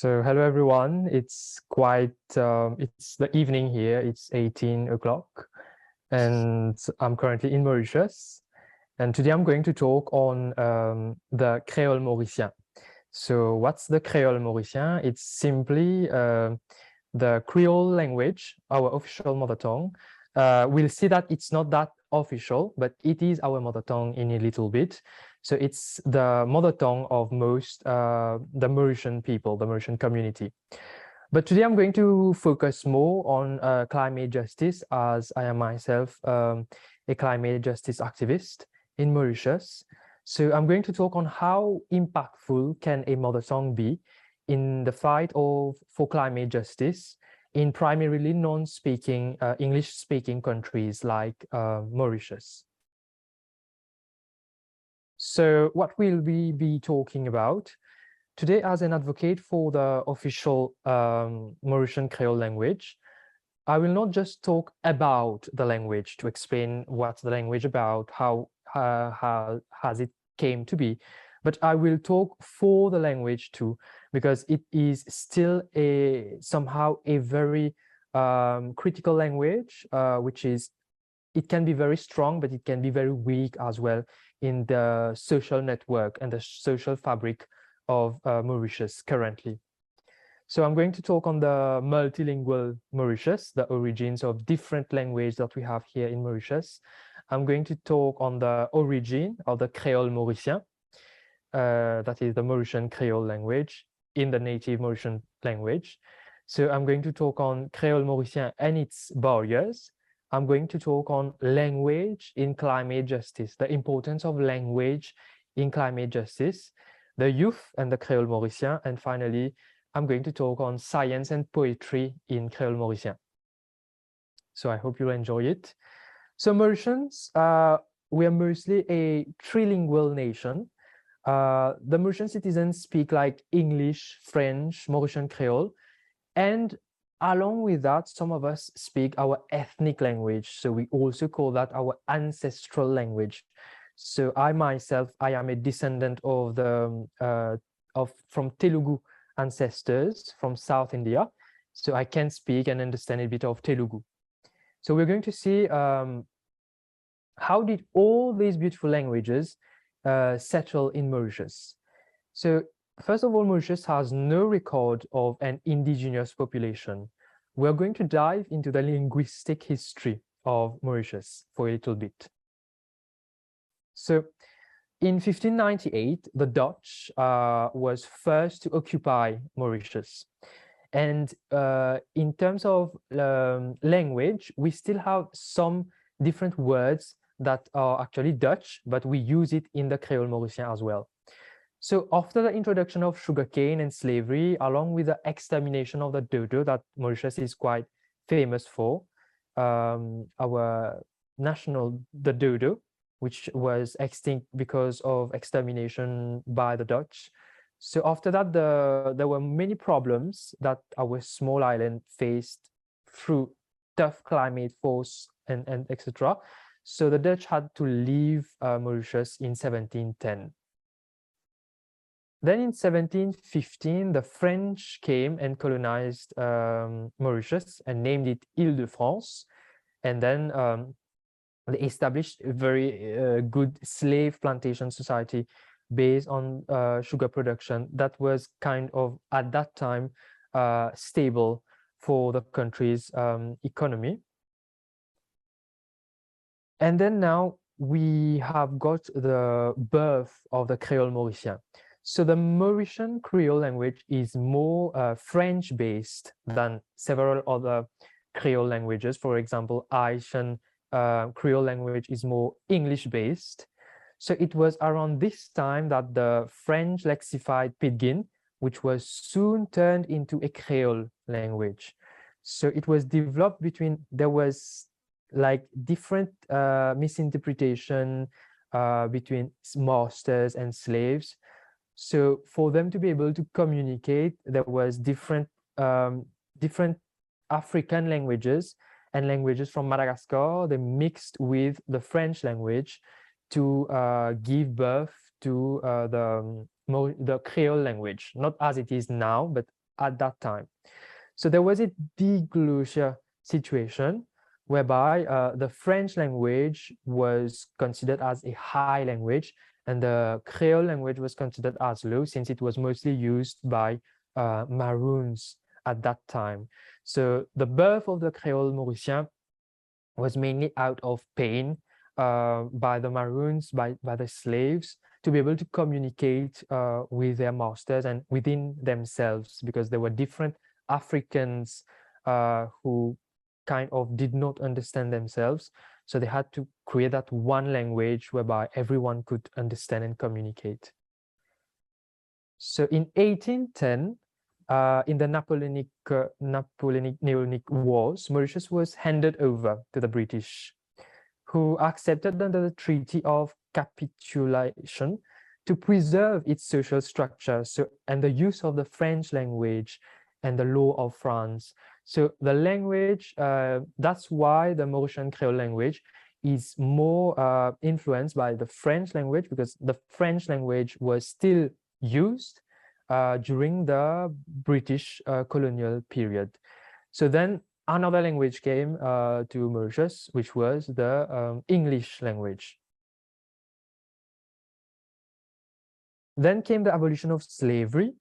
Hello everyone. It's the evening here. It's 18 o'clock and I'm currently in Mauritius. And today I'm going to talk on the Creole Mauritian. So what's the Creole Mauritian? It's simply the Creole language, our official mother tongue. We'll see that it's not that official, but it is our mother tongue in a little bit. So it's the mother tongue of most the Mauritian people, the Mauritian community. But today I'm going to focus more on climate justice, as I am myself a climate justice activist in Mauritius. So I'm going to talk on how impactful can a mother tongue be in the fight for climate justice in primarily non-speaking, English-speaking countries like Mauritius. So what will we be talking about today as an advocate for the official Mauritian Creole language? I will not just talk about the language to explain what's the language about, how has it came to be, but I will talk for the language too, because it is still somehow a very critical language, it can be very strong, but it can be very weak as well in the social network and the social fabric of Mauritius currently. So I'm going to talk on the multilingual Mauritius, the origins of different languages that we have here in Mauritius. I'm going to talk on the origin of the Creole Mauritian, that is the Mauritian Creole language in the native Mauritian language. So I'm going to talk on Creole Mauritian and its barriers. I'm going to talk on language in climate justice, the importance of language in climate justice, the youth and the Creole Mauritian, and finally, I'm going to talk on science and poetry in Creole Mauritian. So I hope you'll enjoy it. So Mauritians, we are mostly a trilingual nation. The Mauritian citizens speak like English, French, Mauritian Creole, and along with that, some of us speak our ethnic language. So we also call that our ancestral language. So I myself, I am a descendant of from Telugu ancestors from South India. So I can speak and understand a bit of Telugu. So we're going to see how did all these beautiful languages settle in Mauritius. So first of all, Mauritius has no record of an indigenous population. We're going to dive into the linguistic history of Mauritius for a little bit. So in 1598, the Dutch was first to occupy Mauritius. And in terms of language, we still have some different words that are actually Dutch, but we use it in the Creole Mauritian as well. So after the introduction of sugarcane and slavery, along with the extermination of the dodo that Mauritius is quite famous for, our the dodo, which was extinct because of extermination by the Dutch. So after that, there were many problems that our small island faced through tough climate force and etc. So the Dutch had to leave Mauritius in 1710. Then in 1715, the French came and colonized Mauritius and named it Île-de-France. And then they established a very good slave plantation society based on sugar production that was kind of, at that time, stable for the country's economy. And then now we have got the birth of the Creole Mauritian. So the Mauritian Creole language is more French-based than several other Creole languages. For example, Haitian Creole language is more English-based. So it was around this time that the French lexified Pidgin, which was soon turned into a Creole language. So it was developed there was like different misinterpretation between masters and slaves. So for them to be able to communicate, there was different African languages and languages from Madagascar. They mixed with the French language to give birth to the Creole language, not as it is now, but at that time. So there was a deglossia situation whereby the French language was considered as a high language and the Creole language was considered as low, since it was mostly used by Maroons at that time. So the birth of the Creole Mauritian was mainly out of pain by the Maroons, by the slaves, to be able to communicate with their masters and within themselves, because there were different Africans who kind of did not understand themselves. So they had to create that one language whereby everyone could understand and communicate. So in 1810, in the Napoleonic Wars, Mauritius was handed over to the British, who accepted under the Treaty of Capitulation to preserve its social structure and the use of the French language and the law of France. So the language, that's why the Mauritian Creole language is more influenced by the French language, because the French language was still used during the British colonial period. So then another language came to Mauritius, which was the English language. Then came the abolition of slavery.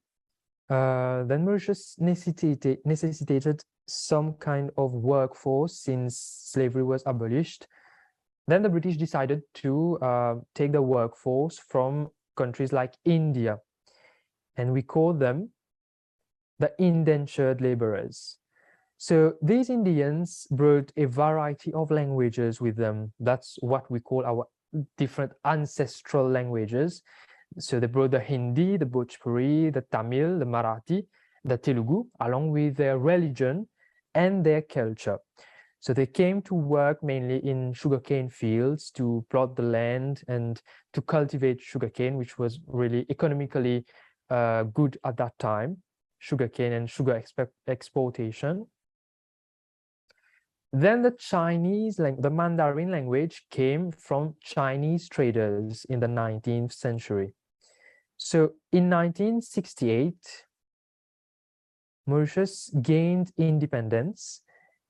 Then Mauritius necessitated some kind of workforce since slavery was abolished. Then the British decided to take the workforce from countries like India, and we call them the indentured laborers. So these Indians brought a variety of languages with them. That's what we call our different ancestral languages. So they brought the Hindi, the Bhojpuri, the Tamil, the Marathi, the Telugu, along with their religion and their culture. So they came to work mainly in sugarcane fields to plot the land and to cultivate sugarcane, which was really economically good at that time, sugarcane and sugar exportation. Then the the Mandarin language came from Chinese traders in the 19th century. So in 1968, Mauritius gained independence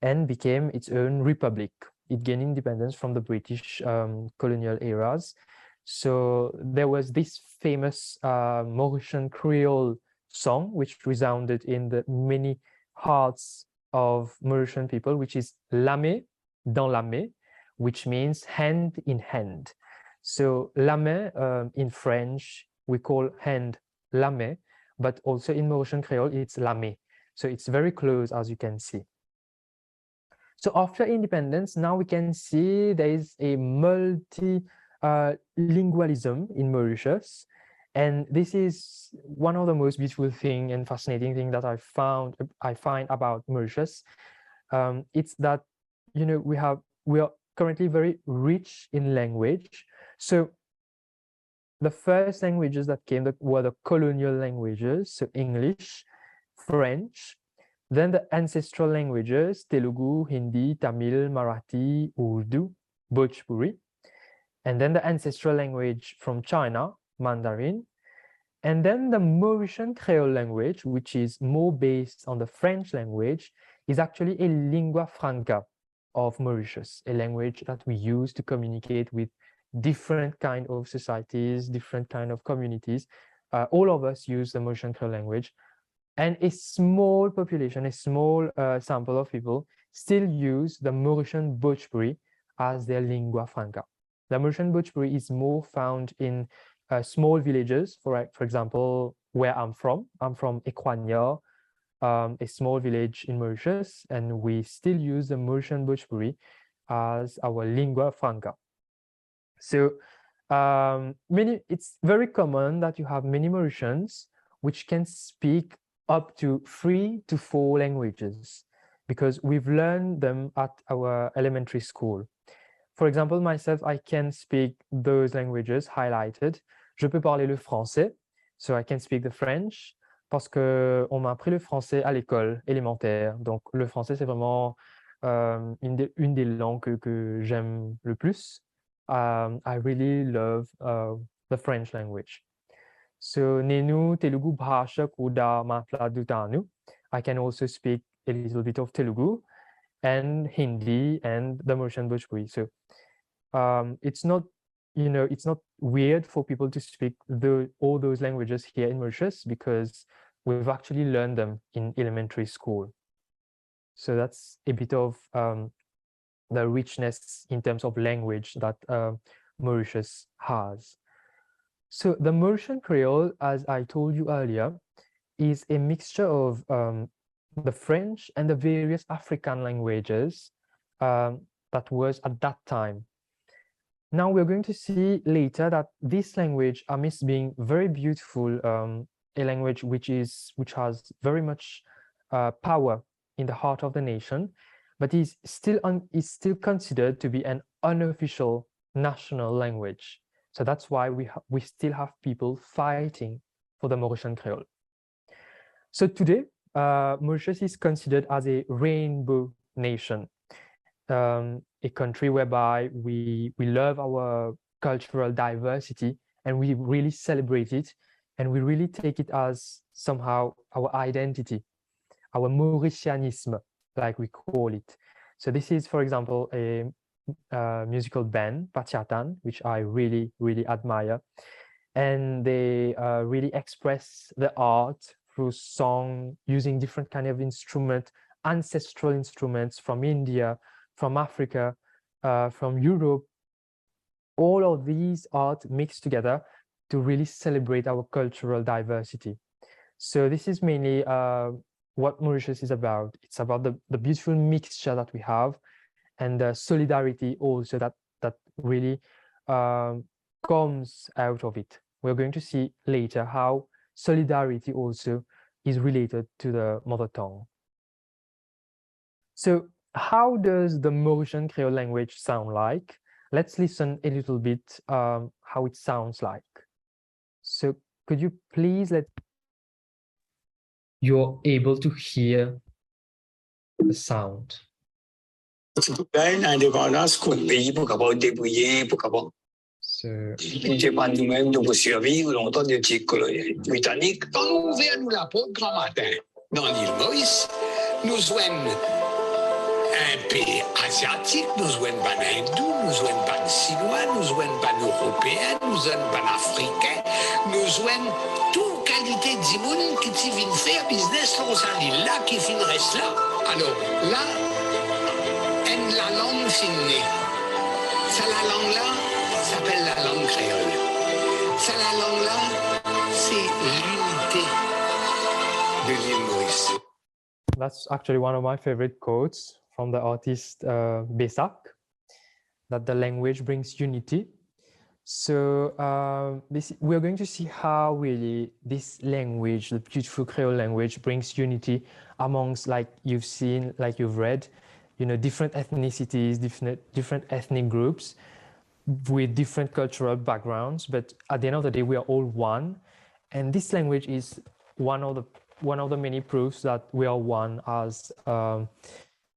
and became its own republic. It gained independence from the British colonial eras. So there was this famous Mauritian Creole song, which resounded in the many hearts of Mauritian people, which is la main dans la main, which means hand in hand. So la main in French, we call hand la main, but also in Mauritian Creole, it's la main. So it's very close, as you can see. So after independence, now we can see there is a multilingualism in Mauritius. And this is one of the most beautiful thing and fascinating thing that I find about Mauritius. It's that, you know, we are currently very rich in language. So the first languages that came were the colonial languages, so English, French, then the ancestral languages, Telugu, Hindi, Tamil, Marathi, Urdu, Bhojpuri, and then the ancestral language from China, Mandarin, and then the Mauritian Creole language, which is more based on the French language, is actually a lingua franca of Mauritius, a language that we use to communicate with different kind of societies, different kind of communities. All of us use the Mauritian Creole language, and a small population, a small sample of people still use the Mauritian Bhojpuri as their lingua franca. The Mauritian Bhojpuri is more found in small villages, for example, where I'm from Equania, a small village in Mauritius, and we still use the Mauritian Bhojpuri as our lingua franca. So it's very common that you have many Mauritians which can speak up to 3 to 4 languages, because we've learned them at our elementary school. For example, myself, I can speak those languages highlighted. Je peux parler le français, so I can speak the French, parce que on m'a appris le français à l'école élémentaire. Donc, le français, c'est vraiment une des langues que j'aime le plus. I really love the French language. So Nenu Telugu Bhasha Kuda Matladutanu. I can also speak a little bit of Telugu and Hindi and the Mauritian Bhojpuri. So it's not, it's not weird for people to speak all those languages here in Mauritius because we've actually learned them in elementary school. So that's a bit of the richness in terms of language that Mauritius has. So the Mauritian Creole, as I told you earlier, is a mixture of the French and the various African languages that was at that time. Now we're going to see later that this language, amidst being very beautiful, a language which has very much power in the heart of the nation, but is still considered to be an unofficial national language. So that's why we still have people fighting for the Mauritian Creole. So today, Mauritius is considered as a rainbow nation, a country whereby we love our cultural diversity and we really celebrate it, and we really take it as somehow our identity, our Mauritianisme, like we call it. So this is, for example, a musical band, Patiatan, which I really, really admire. And they really express the art through song, using different kind of instruments, ancestral instruments from India, from Africa, from Europe. All of these art mixed together to really celebrate our cultural diversity. So this is mainly what Mauritius is about. It's about the beautiful mixture that we have, and the solidarity also that really comes out of it. We're going to see later how solidarity also is related to the mother tongue. So how does the Mauritian Creole language sound like? Let's listen a little bit how it sounds like. So could you please you're able to hear the sound. Ben indépendance qu'on pays pour capable débrouiller, pour capable. C'est pas nous-mêmes nous pour survivre longtemps des petits colonies britanniques. Quand nous ouvrons nous la porte grand matin dans l'île Maurice, nous joignent un pays asiatique, nous joignent pas hindou, nous joignent pas chinois, nous joignent pas européens, nous joignent pas africains, nous joignent toute qualité d'imoun qui viennent faire business dans cette île là, qui fin reste là. Alors là, la langue finie. Ça, la langue là s'appelle la langue créole. Ça, la langue là, c'est l'unité de l'île Maurice. That's actually one of my favorite quotes from the artist Besak, that the language brings unity. So we're going to see how really this language, the beautiful Creole language, brings unity amongst, like you've seen, like you've read, different ethnicities, different ethnic groups with different cultural backgrounds. But at the end of the day, we are all one. And this language is one of the many proofs that we are one as an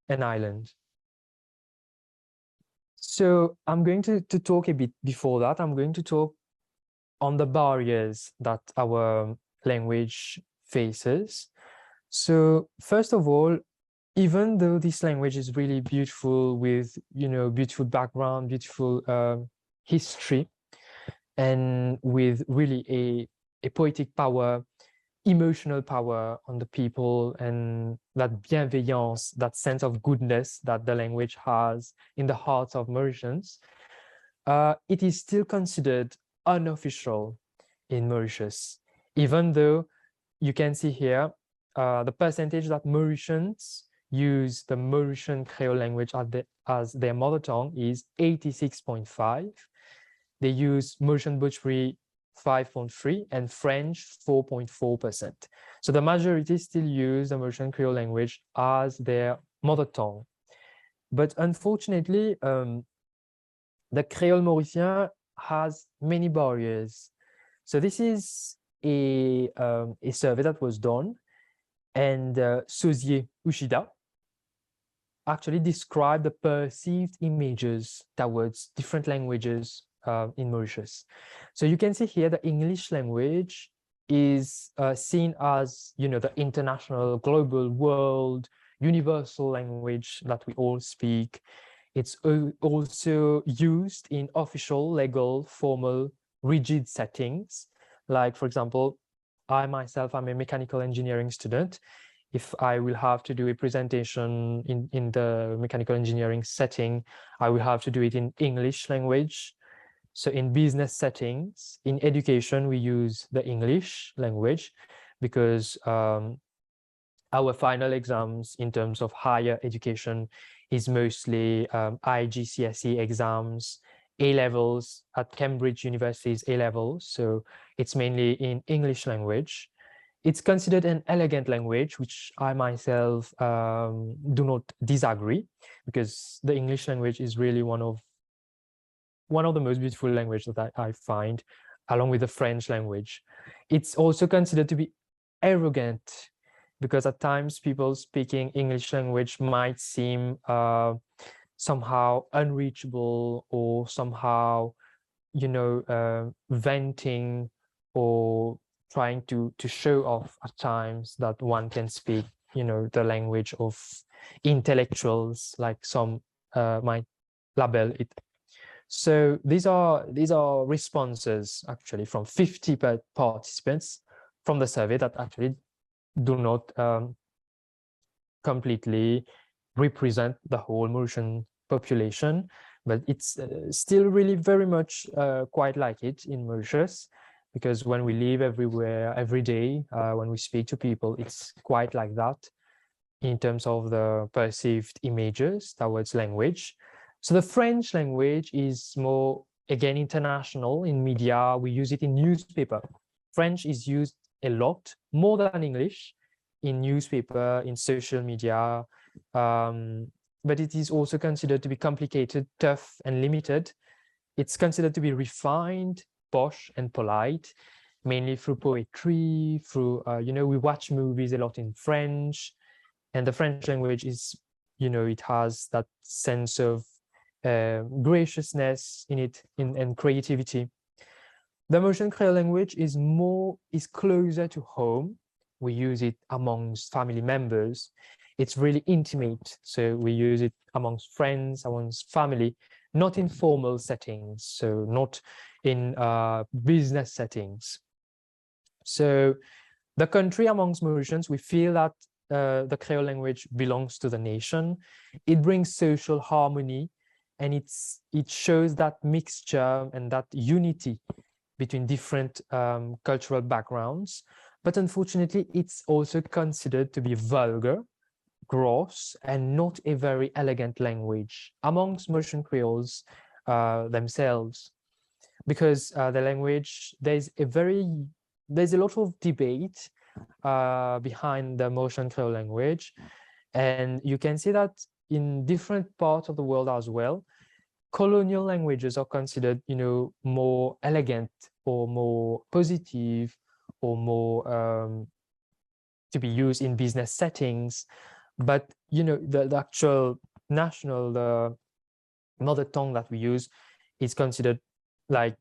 island. So I'm going to talk a bit before that. I'm going to talk on the barriers that our language faces. So first of all, even though this language is really beautiful with, beautiful background, beautiful history, and with really a poetic power, emotional power on the people, and that bienveillance, that sense of goodness that the language has in the hearts of Mauritians, it is still considered unofficial in Mauritius, even though you can see here the percentage that Mauritians use the Mauritian Creole language as their mother tongue is 86.5. They use Mauritian Bhojpuri 5.3 and French 4.4%. So the majority still use the Mauritian Creole language as their mother tongue. But unfortunately, the Creole Mauritian has many barriers. So this is a survey that was done, and Sozier Ushida actually described the perceived images towards different languages in Mauritius. So you can see here the English language is seen as, the international, global, world, universal language that we all speak. It's also used in official, legal, formal, rigid settings. Like, for example, I myself, I'm a mechanical engineering student. If I will have to do a presentation in the mechanical engineering setting, I will have to do it in English language. So in business settings, in education, we use the English language because our final exams in terms of higher education is mostly IGCSE exams, A-levels at Cambridge University's A-levels. So it's mainly in English language. It's considered an elegant language, which I myself do not disagree, because the English language is really one of the most beautiful languages that I find, along with the French language. It's also considered to be arrogant, because at times people speaking English language might seem somehow unreachable, or somehow, venting, or trying to show off at times that one can speak, the language of intellectuals, like some might label it. So these are responses actually from 50 participants from the survey that actually do not completely represent the whole Mauritian population, but it's still really very much quite like it in Mauritius, because when we live everywhere, every day, when we speak to people, it's quite like that in terms of the perceived images towards language. So the French language is more, again, international in media. We use it in newspaper. French is used a lot, more than English, in newspaper, in social media, but it is also considered to be complicated, tough, and limited. It's considered to be refined, posh, and polite, mainly through poetry, through, we watch movies a lot in French, and the French language is, it has that sense of graciousness in it, and creativity. The Mauritian Creole language is closer to home. We use it amongst family members. It's really intimate, so we use it amongst friends, amongst family, not in formal settings, so not in business settings. So the country amongst Mauritians, we feel that the Creole language belongs to the nation. It brings social harmony, and it shows that mixture and that unity between different cultural backgrounds. But unfortunately, it's also considered to be vulgar, gross, and not a very elegant language amongst Mauritian Creoles themselves, because the language, there's a lot of debate behind the Mauritian Creole language, and you can see that in different parts of the world as well. Colonial languages are considered, more elegant, or more positive, or more to be used in business settings. But the actual national, the mother tongue that we use, is considered like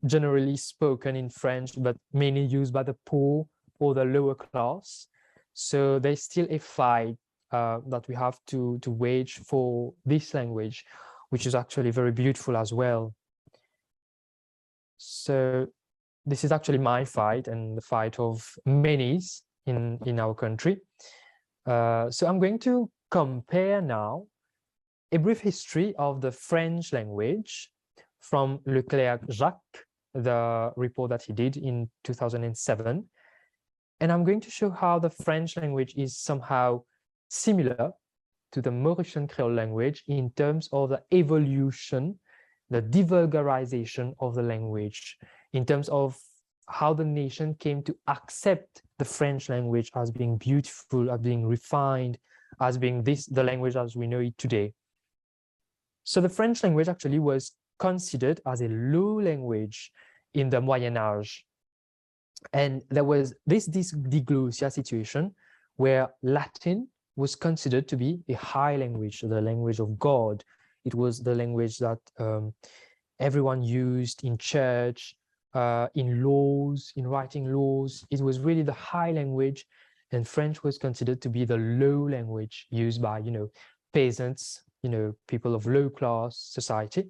generally spoken in French, but mainly used by the poor or the lower class. So there's still a fight that we have to wage for this language, which is actually very beautiful as well. So this is actually my fight, and the fight of many in our country. So I'm going to compare now a brief history of the French language from Leclerc Jacques, the report that he did in 2007. And I'm going to show how the French language is somehow similar to the Mauritian Creole language in terms of the evolution, the devulgarization of the language, in terms of how the nation came to accept the French language as being beautiful, as being refined, as being the language as we know it today. So the French language actually was considered as a low language in the Moyen Age. And there was this diglossia situation where Latin was considered to be a high language, the language of God. It was the language that everyone used in church, in laws, in writing laws. It was really the high language, and French was considered to be the low language used by, peasants, people of low class society.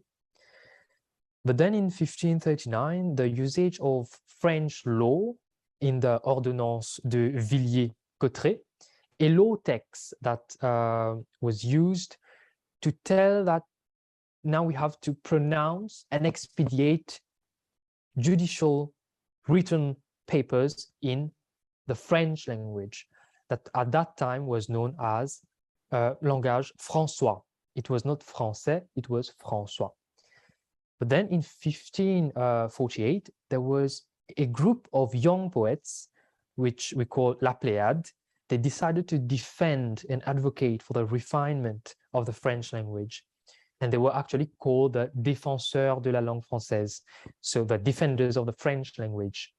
But then in 1539, the usage of French law in the Ordonnance de Villiers-Cotterêts, a law text that was used to tell that now we have to pronounce and expedite judicial written papers in the French language that at that time was known as langage François. It was not Français, it was François. But then in 1548, there was a group of young poets, which we call La Pléiade. They decided to defend and advocate for the refinement of the French language. And they were actually called the défenseurs de la langue française, so the defenders of the French language.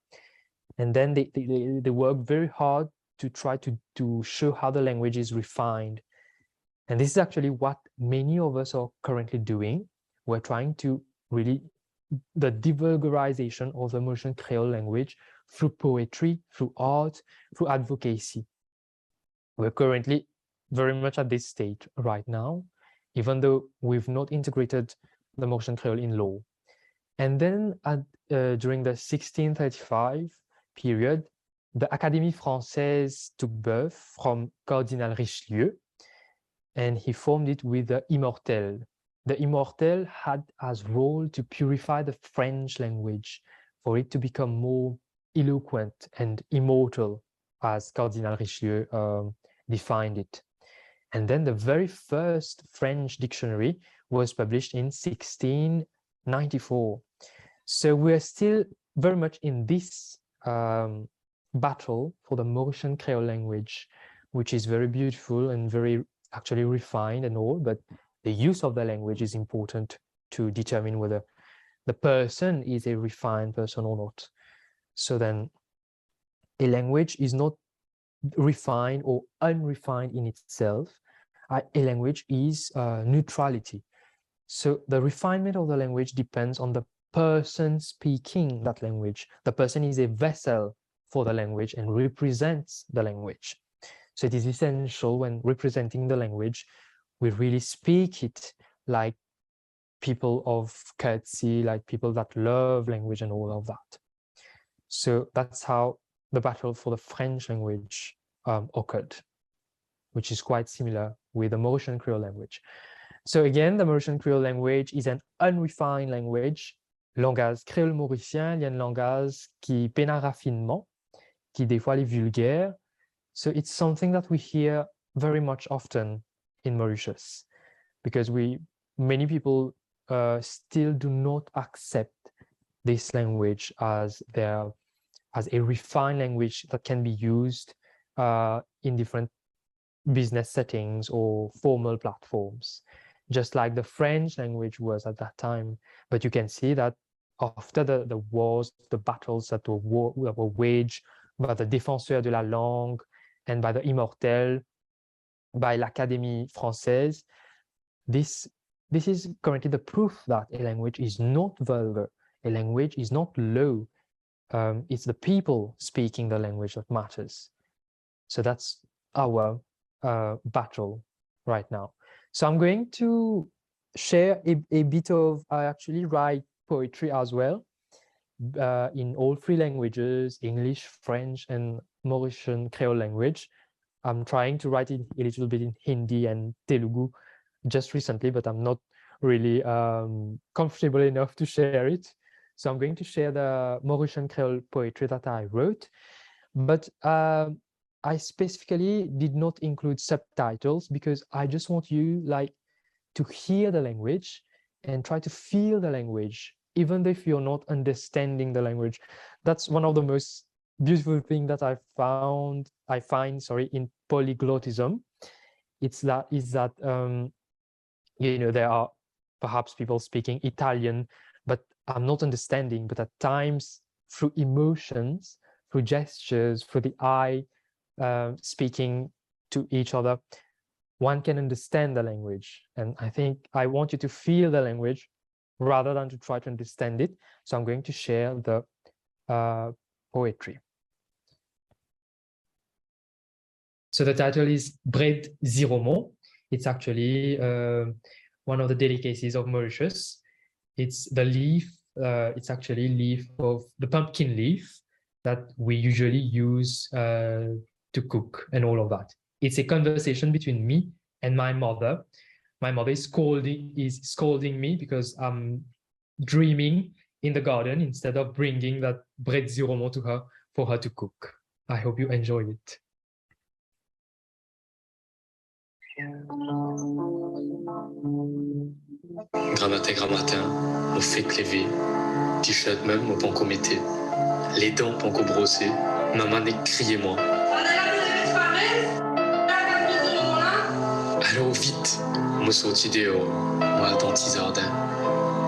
And then they worked very hard to try to show how the language is refined. And this is actually what many of us are currently doing. We're trying to really the divulgarization of the Mauritian Creole language through poetry, through art, through advocacy. We're currently very much at this stage right now, even though we've not integrated the Mauritian Creole in law. And then during the 1635 period, the Académie Française took birth from Cardinal Richelieu, and he formed it with the Immortel. The Immortel had as role to purify the French language, for it to become more eloquent and immortal, as Cardinal Richelieu defined it. And then the very first French dictionary was published in 1694. So we're still very much in this battle for the Mauritian Creole language, which is very beautiful and very actually refined and all, but the use of the language is important to determine whether the person is a refined person or not. So then a language is not refined or unrefined in itself. A language is neutrality. So the refinement of the language depends on the person speaking that language. The person is a vessel for the language and represents the language. So it is essential when representing the language, we really speak it like people of courtesy, like people that love language and all of that. So that's how the battle for the French language occurred, which is quite similar with the Mauritian Creole language. So again, the Mauritian Creole language is an unrefined language. Langage créole mauricien, il y a un langage qui peine à raffinement, qui des fois est vulgaire. So it's something that we hear very much often in Mauritius, because many people still do not accept this language as a refined language that can be used in different business settings or formal platforms, just like the French language was at that time. But you can see that after the wars, the battles that were waged by the Défenseurs de la langue and by the Immortel, by l'Académie Française, this is currently the proof that a language is not vulgar, a language is not low. It's the people speaking the language that matters. So that's our battle right now. So I'm going to share a bit of, I actually write poetry as well in all three languages, English, French, and Mauritian Creole language. I'm trying to write it a little bit in Hindi and Telugu just recently, but I'm not really comfortable enough to share it. So I'm going to share the Mauritian Creole poetry that I wrote, but I specifically did not include subtitles because I just want you to hear the language and try to feel the language, even if you're not understanding the language. That's one of the most beautiful things that I find in polyglottism. Is that there are perhaps people speaking Italian, but I'm not understanding. But at times, through emotions, through gestures, through the eye, speaking to each other, one can understand the language. And I think I want you to feel the language rather than to try to understand it. So I'm going to share the poetry. So the title is Bread Ziromo. It's actually one of the delicacies of Mauritius. It's the leaf, it's actually leaf of the pumpkin leaf that we usually use to cook and all of that. It's a conversation between me and my mother. My mother is scolding me because I'm dreaming in the garden instead of bringing that bread ziromo to her for her to cook. I hope you enjoy it. Gramatin, au fait clévé, t-shirt même, au pan comité, les dents pan brossé, maman n'est criez-moi. Alors vite, moi sorti dehors, moi dans tes jardins,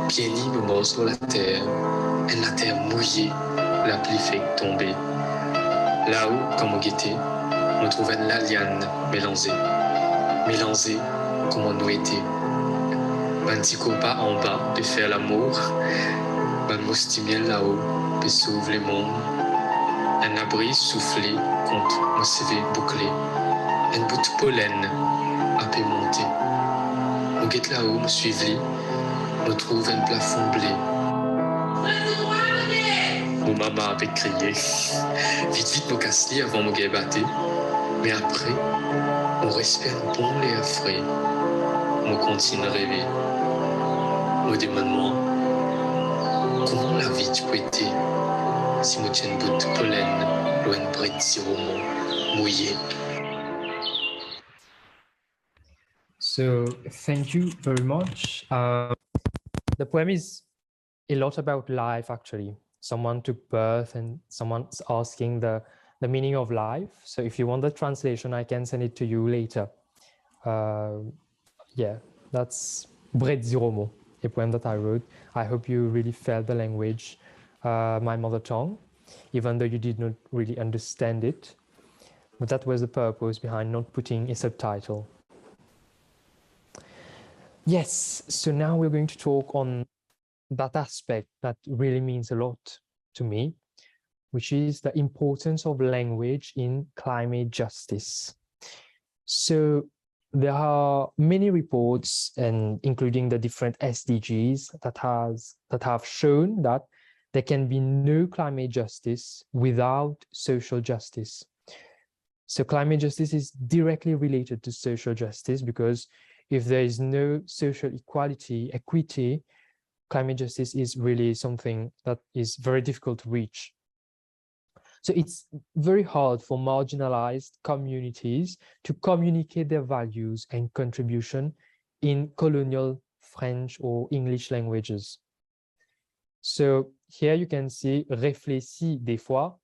pieds nus me mort sur la terre mouillée, la pluie fait tomber. Là-haut, comme au guetté, on trouve une liane mélangée comme on nous était. Un petit copain en bas peut faire l'amour, un moustimiel là-haut peut s'ouvrir les mondes, un abri soufflé contre mon CV bouclé, un bout de pollen a pu monter. On guette là-haut, me suivre, me trouve un plafond blé. Mon maman avait crié, vite me casse avant me guébatter, mais après, on respire un bon lait frais, on continue à rêver. On demande-moi, comment la vie peut être si je tiens un bout de pollen ou un brin de ziromo mouillé. So thank you very much. The poem is a lot about life, actually. Someone took birth and someone's asking the meaning of life. So if you want the translation, I can send it to you later. Yeah, that's Bread Ziromo, a poem that I wrote. I hope you really felt the language, my mother tongue, even though you did not really understand it. But that was the purpose behind not putting a subtitle. Yes, so now we're going to talk on that aspect that really means a lot to me, which is the importance of language in climate justice. So there are many reports, and including the different SDGs that have shown that there can be no climate justice without social justice. So climate justice is directly related to social justice, because if there is no social equity, climate justice is really something that is very difficult to reach. So it's very hard for marginalized communities to communicate their values and contribution in colonial French or English languages. So here you can see réfléchis des fois,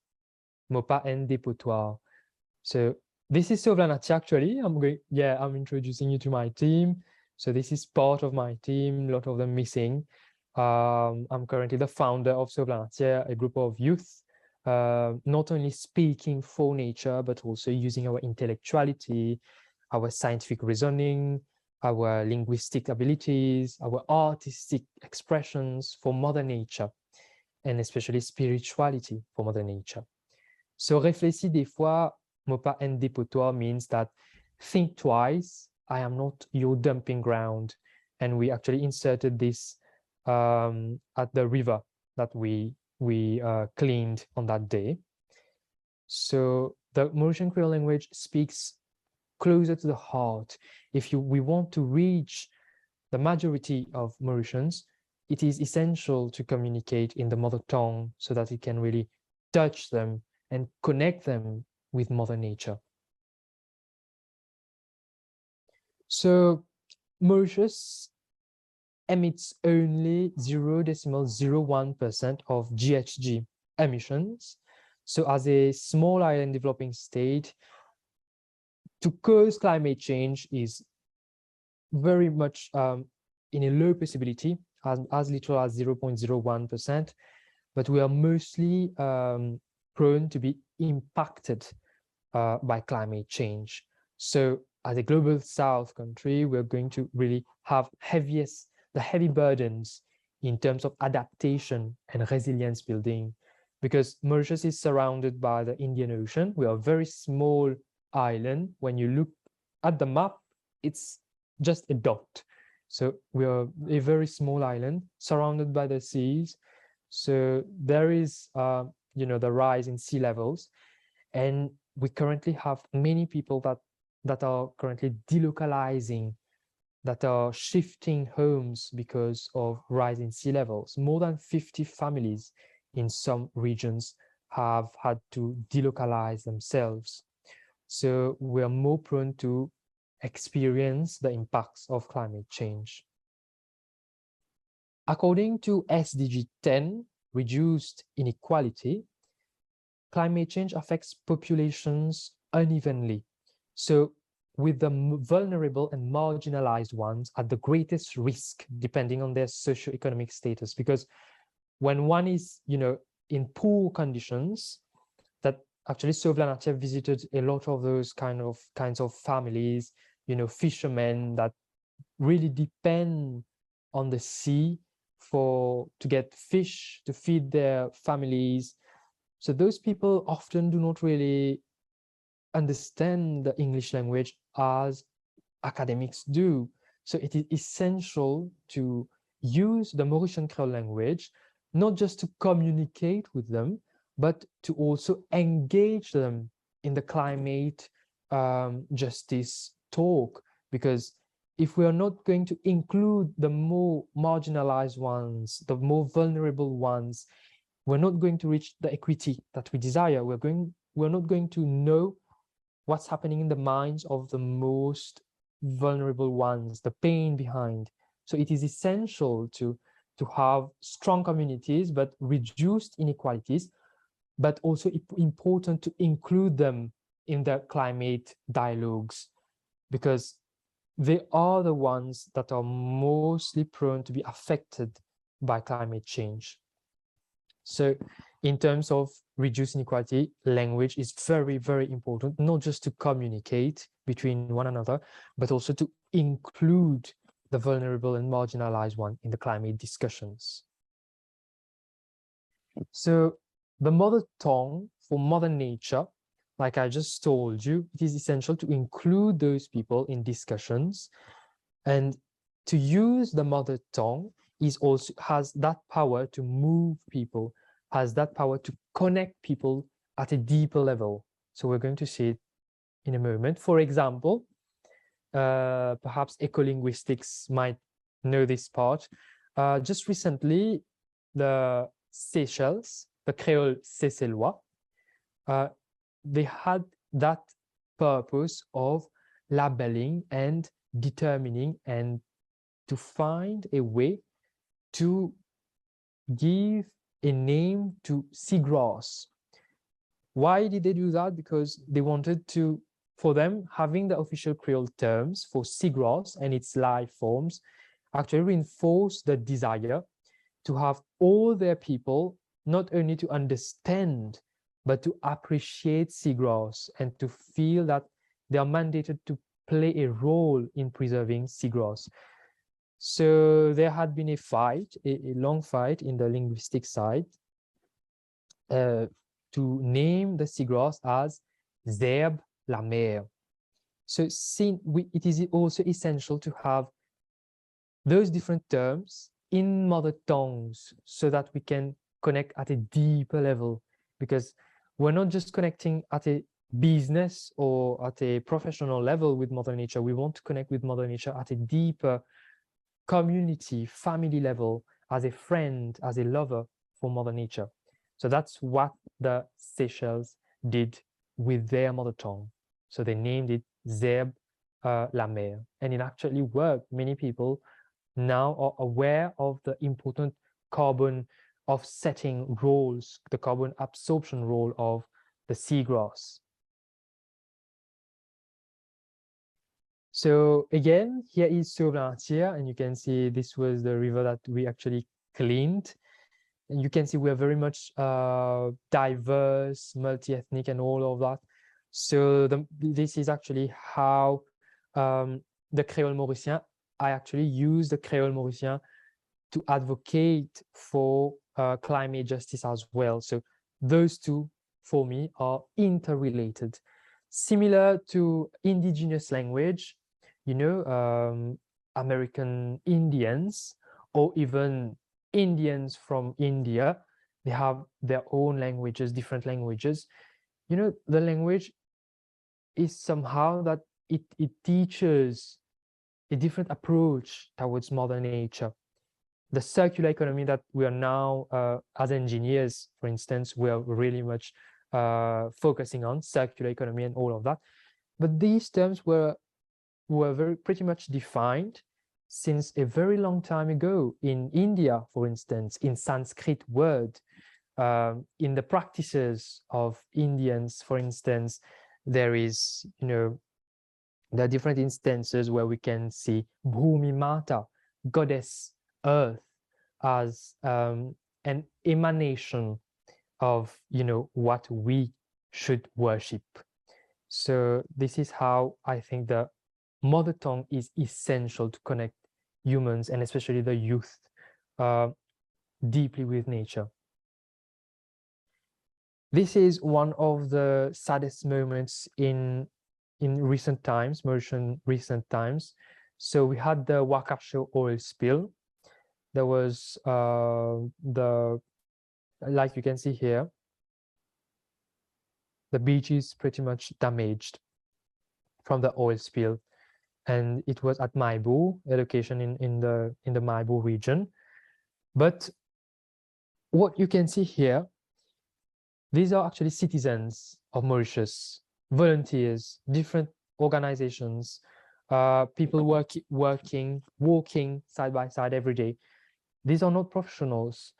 mot pas en dépotoir. So this is Sov Lanatir, actually. I'm introducing you to my team. So this is part of my team, a lot of them missing. I'm currently the founder of Sov Lanatir, a group of youth, not only speaking for nature, but also using our intellectuality, our scientific reasoning, our linguistic abilities, our artistic expressions for Mother Nature, and especially spirituality for Mother Nature. So réfléchis des fois, mot pas en dépotoir means that think twice, I am not your dumping ground. And we actually inserted this at the river that we cleaned on that day. So the Mauritian Creole language speaks closer to the heart. If we want to reach the majority of Mauritians, it is essential to communicate in the mother tongue so that it can really touch them and connect them with Mother Nature. So Mauritius emits only 0.01% of GHG emissions. So as a small island developing state, to cause climate change is very much in a low possibility, as little as 0.01%, but we are mostly prone to be impacted by climate change. So as a global south country, we're going to really have the heavy burdens in terms of adaptation and resilience building, because Mauritius is surrounded by the Indian Ocean. We are a very small island. When you look at the map, it's just a dot. So we are a very small island surrounded by the seas. So there is, the rise in sea levels, and we currently have many people that are currently delocalizing, that are shifting homes because of rising sea levels. More than 50 families in some regions have had to delocalize themselves. So we are more prone to experience the impacts of climate change. According to SDG 10, reduced inequality, climate change affects populations unevenly. So with the vulnerable and marginalized ones at the greatest risk, depending on their socioeconomic status. Because when one is, in poor conditions, that actually Sov Lanatir visited a lot of those kinds of families, fishermen that really depend on the sea to get fish to feed their families. So those people often do not really understand the English language as academics do. So it is essential to use the Mauritian Creole language, not just to communicate with them, but to also engage them in the climate justice talk. Because if we are not going to include the more marginalized ones, the more vulnerable ones, we're not going to reach the equity that we desire. We're not going to know what's happening in the minds of the most vulnerable ones, the pain behind. So it is essential to have strong communities, but reduced inequalities, but also important to include them in the climate dialogues, because they are the ones that are mostly prone to be affected by climate change. So in terms of reduced inequality, language is very, very important, not just to communicate between one another, but also to include the vulnerable and marginalized one in the climate discussions. So the mother tongue for Mother Nature, like I just told you, it is essential to include those people in discussions, and to use the mother tongue has that power to move people, has that power to connect people at a deeper level. So we're going to see it in a moment. For example, perhaps ecolinguistics might know this part. Just recently, the Seychelles, the Creole Seychellois, they had that purpose of labeling and determining and to find a way to give a name to seagrass. Why did they do that? Because they wanted to, for them, having the official Creole terms for seagrass and its life forms actually reinforce the desire to have all their people not only to understand, but to appreciate seagrass and to feel that they are mandated to play a role in preserving seagrass. So there had been a fight, a long fight in the linguistic side to name the seagrass as Zerbe la mer. So it is also essential to have those different terms in mother tongues so that we can connect at a deeper level, because we're not just connecting at a business or at a professional level with Mother Nature. We want to connect with Mother Nature at a deeper community, family level, as a friend, as a lover for Mother Nature. So that's what the Seychelles did with their mother tongue. So they named it Zerbe la mer, and it actually worked. Many people now are aware of the important carbon offsetting roles, the carbon absorption role of the seagrass. So again, here is Sov Lanatir, and you can see this was the river that we actually cleaned. And you can see we are very much diverse, multi-ethnic, and all of that. So this is actually how the Creole Mauritian, I actually use the Creole Mauritian to advocate for climate justice as well. So those two, for me, are interrelated. Similar to indigenous language, you know, American Indians or even Indians from India, they have their own languages, different languages. You know, the language is somehow that it teaches a different approach towards Mother Nature. The circular economy that we are now, as engineers, for instance, we are really much focusing on circular economy and all of that. But these terms were pretty much defined since a very long time ago in India, for instance, in Sanskrit word, in the practices of Indians, for instance, there is, you know, there are different instances where we can see Bhumi Mata, goddess Earth, as an emanation of, you know, what we should worship. So this is how I think the mother tongue is essential to connect humans and especially the youth deeply with nature. This is one of the saddest moments in recent times, Mauritian recent times. So we had the Wakasho oil spill. There was like you can see here, the beach is pretty much damaged from the oil spill, and it was at Maibu, a location in the Maibu region. But what you can see here, these are actually citizens of Mauritius, volunteers, different organizations, people walking side by side every day. These are not professionals.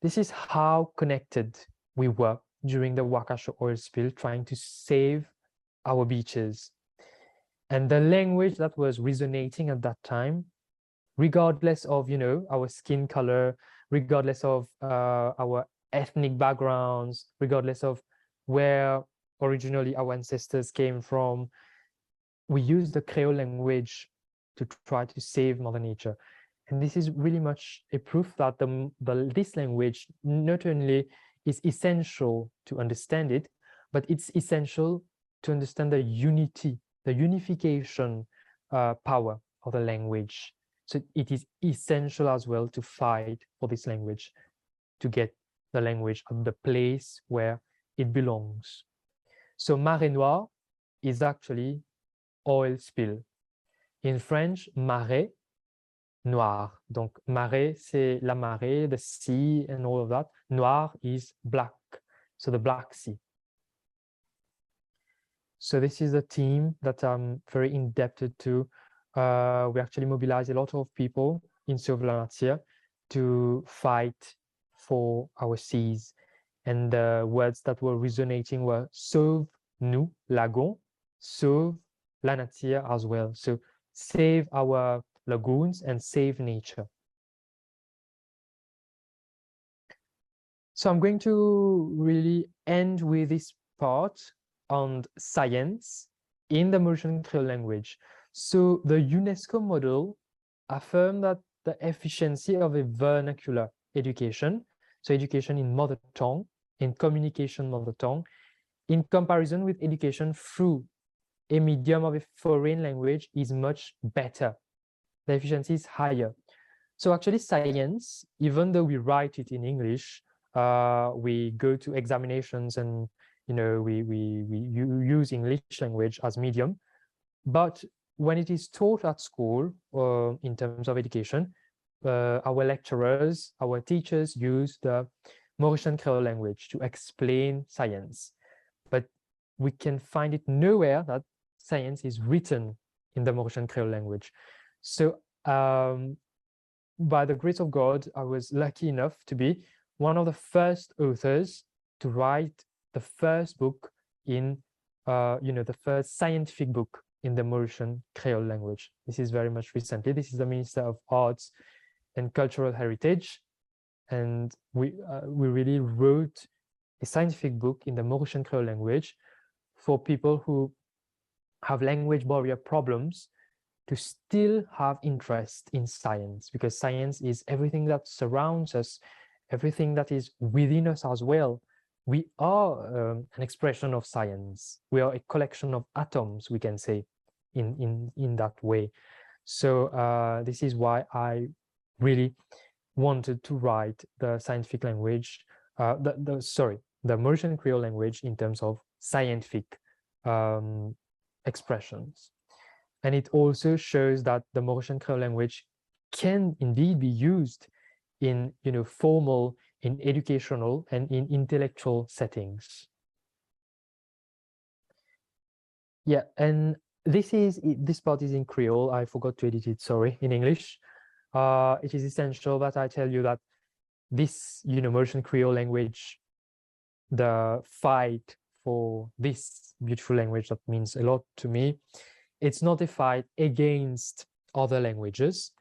This is how connected we were during the Wakasho oil spill, trying to save our beaches. And the language that was resonating at that time, regardless of, you know, our skin color, regardless of our ethnic backgrounds, regardless of where originally our ancestors came from, we use the Creole language to try to save Mother Nature. And this is really much a proof that this language not only is essential to understand it, but it's essential to understand the unity, the unification power of the language. So it is essential as well to fight for this language, to get the language at the place where it belongs. So marée noire is actually oil spill. In French, marée, noir. Donc marée, c'est la marée, the sea and all of that. Noir is black, so the Black Sea. So this is a team that I'm very indebted to. We actually mobilize a lot of people in Sov Lanatir to fight for our seas. And the words that were resonating were Sauve nous, lagon, Sov Lanatir as well. So save our lagoons and save nature. So I'm going to really end with this part on science in the Mauritian Creole language. So the UNESCO model affirmed that the efficiency of a vernacular education, so education in mother tongue, in communication mother tongue, in comparison with education through a medium of a foreign language is much better. The efficiency is higher. So actually science, even though we write it in English, we go to examinations and, you know, we use English language as medium, but when it is taught at school in terms of education, our lecturers, our teachers use the Mauritian Creole language to explain science, but we can find it nowhere that science is written in the Mauritian Creole language. So by the grace of God, I was lucky enough to be one of the first authors to write the first book in, the first scientific book in the Mauritian Creole language. This is very much recently. This is the Minister of Arts and Cultural Heritage. And we really wrote a scientific book in the Mauritian Creole language for people who have language barrier problems to still have interest in science, because science is everything that surrounds us, everything that is within us as well. We are an expression of science. We are a collection of atoms, we can say, in that way. So this is why I really wanted to write the scientific language, the Mauritian Creole language in terms of scientific expressions. And it also shows that the Mauritian Creole language can indeed be used in, formal, in educational, and in intellectual settings. Yeah, and this part is in Creole. I forgot to edit it, sorry, in English. It is essential that I tell you that this, Mauritian Creole language, the fight for this beautiful language that means a lot to me, it's not a fight against other languages.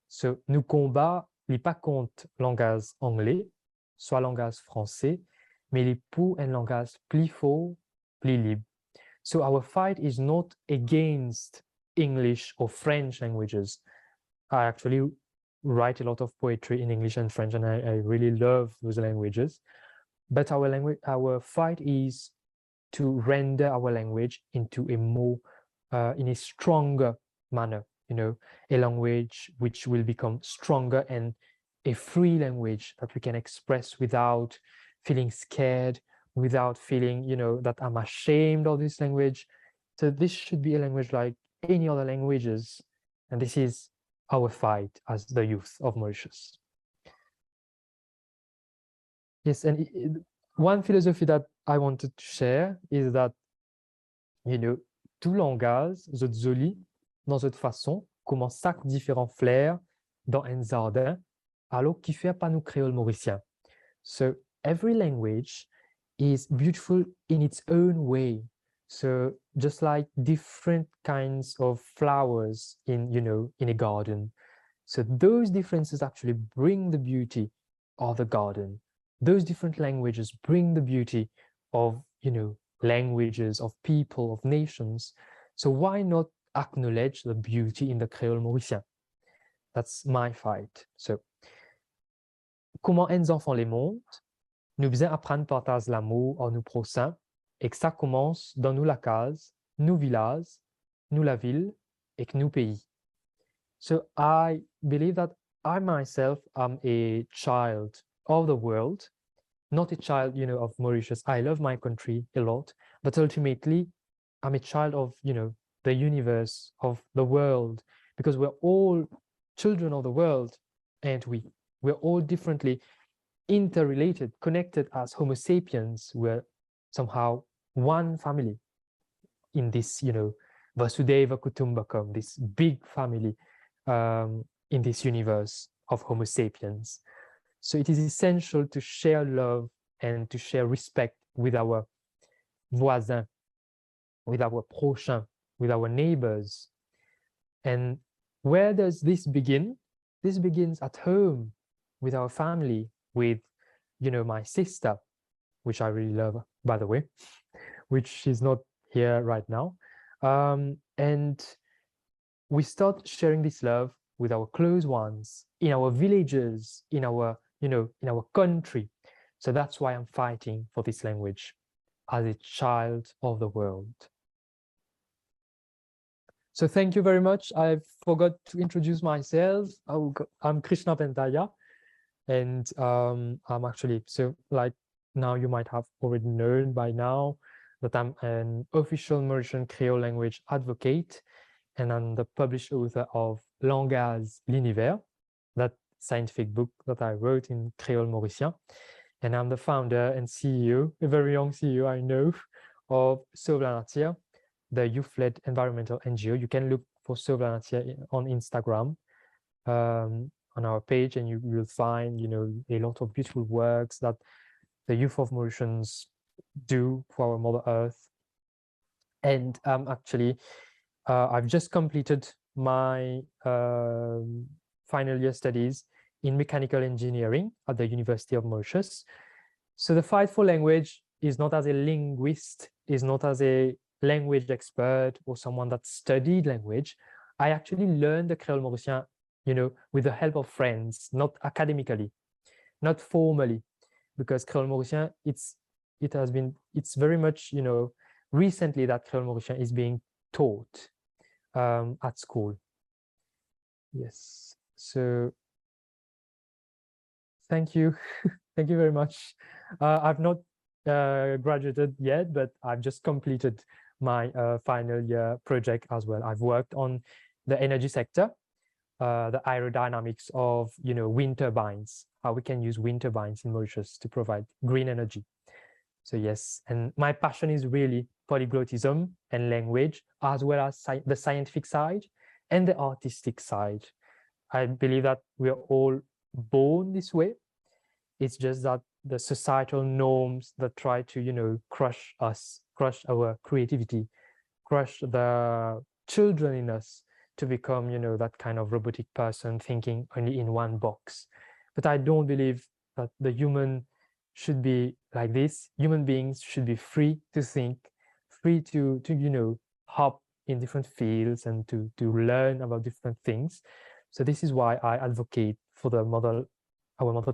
So, nous combat, li pas contre langage anglais, soit langage français, mais li pour un langage plus fort, plus libre. So our fight is not against English or French languages. I actually write a lot of poetry in English and French, and I really love those languages. But our fight is to render our language into a more, in a stronger manner, a language which will become stronger and a free language that we can express without feeling scared, without feeling, that I'm ashamed of this language. So this should be a language like any other languages. And this is our fight as the youth of Mauritius. Yes, and one philosophy that I wanted to share is that, tout langage, zot zoli, dans cette façon, comment chaque différent flair dans un jardin, alors qui fait pas nous créole mauricien. So every language is beautiful in its own way. So just like different kinds of flowers in, in a garden. So those differences actually bring the beauty of the garden. Those different languages bring the beauty of, languages, of people, of nations. So why not acknowledge the beauty in the Creole mauricien? That's my fight. So, comment uns enfants les montent? Nous besoin apprendre partage l'amour en nous prochains et que ça commence dans nous la case, nous villages, nous la ville et que nous pays. So I believe that I myself am a child of the world, not a child, of Mauritius. I love my country a lot, but ultimately I'm a child of, the universe, of the world, because we're all children of the world, and we're all differently interrelated, connected as Homo sapiens. We're somehow one family in this, Vasudeva Kutumbakam, this big family in this universe of Homo sapiens. So it is essential to share love and to share respect with our voisins, with our prochains, with our neighbors. And where does this begin? This begins at home, with our family, with, my sister, which I really love, by the way, which is not here right now. And we start sharing this love with our close ones, in our villages, in our, in our country. So that's why I'm fighting for this language as a child of the world. So thank you very much. I forgot to introduce myself. I'm Krishna Pentayah. And I'm actually, so like now you might have already known by now that I'm an official Mauritian Creole language advocate, and I'm the published author of Langage l'Univers, that scientific book that I wrote in Creole Mauricien. And I'm the founder and CEO, a very young CEO, I know, of Sov Lanatir, the youth-led environmental NGO. You can look for Sov Lanatir on Instagram, on our page, and you will find, a lot of beautiful works that the youth of Mauritians do for our Mother Earth. And actually, I've just completed my final year studies in mechanical engineering at the University of Mauritius. So the fight for language is not as a linguist, is not as a language expert or someone that studied language. I actually learned the Creole Mauritian, with the help of friends, not academically, not formally, because Creole Mauritian, it's very much, recently that Creole Mauritian is being taught at school. Yes, so thank you. Thank you very much. I've not graduated yet, but I've just completed my final year project as well. I've worked on the energy sector, the aerodynamics of wind turbines, how we can use wind turbines in Mauritius to provide green energy. So yes, and my passion is really polyglottism and language, as well as the scientific side and the artistic side. I believe that we are all born this way. It's just that the societal norms that try to, crush us, crush our creativity, crush the children in us to become, that kind of robotic person thinking only in one box. But I don't believe that the human should be like this. Human beings should be free to think, free to hop in different fields and to learn about different things. So this is why I advocate for our mother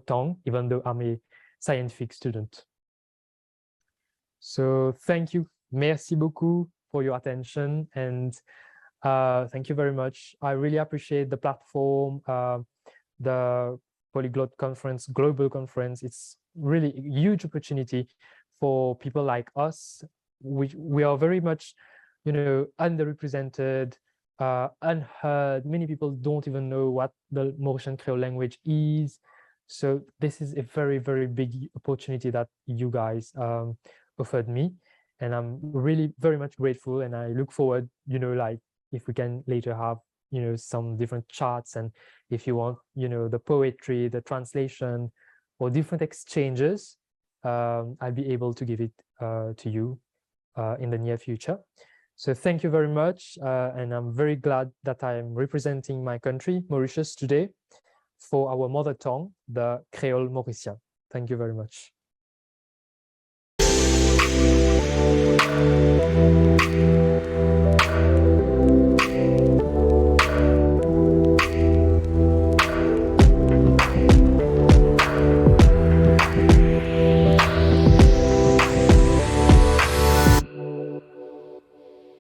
tongue, even though I'm a scientific student. So thank you. Merci beaucoup for your attention, and thank you very much. I really appreciate the platform, the Polyglot Conference, Global Conference. It's really a huge opportunity for people like us. We are very much, underrepresented, unheard. Many people don't even know what the Mauritian Creole language is. So this is a very, very big opportunity that you guys offered me. And I'm really very much grateful. And I look forward, like if we can later have, some different charts, and if you want, the poetry, the translation, or different exchanges, I'll be able to give it to you in the near future. So thank you very much. And I'm very glad that I am representing my country, Mauritius, today for our mother tongue, the Creole Mauritian. Thank you very much.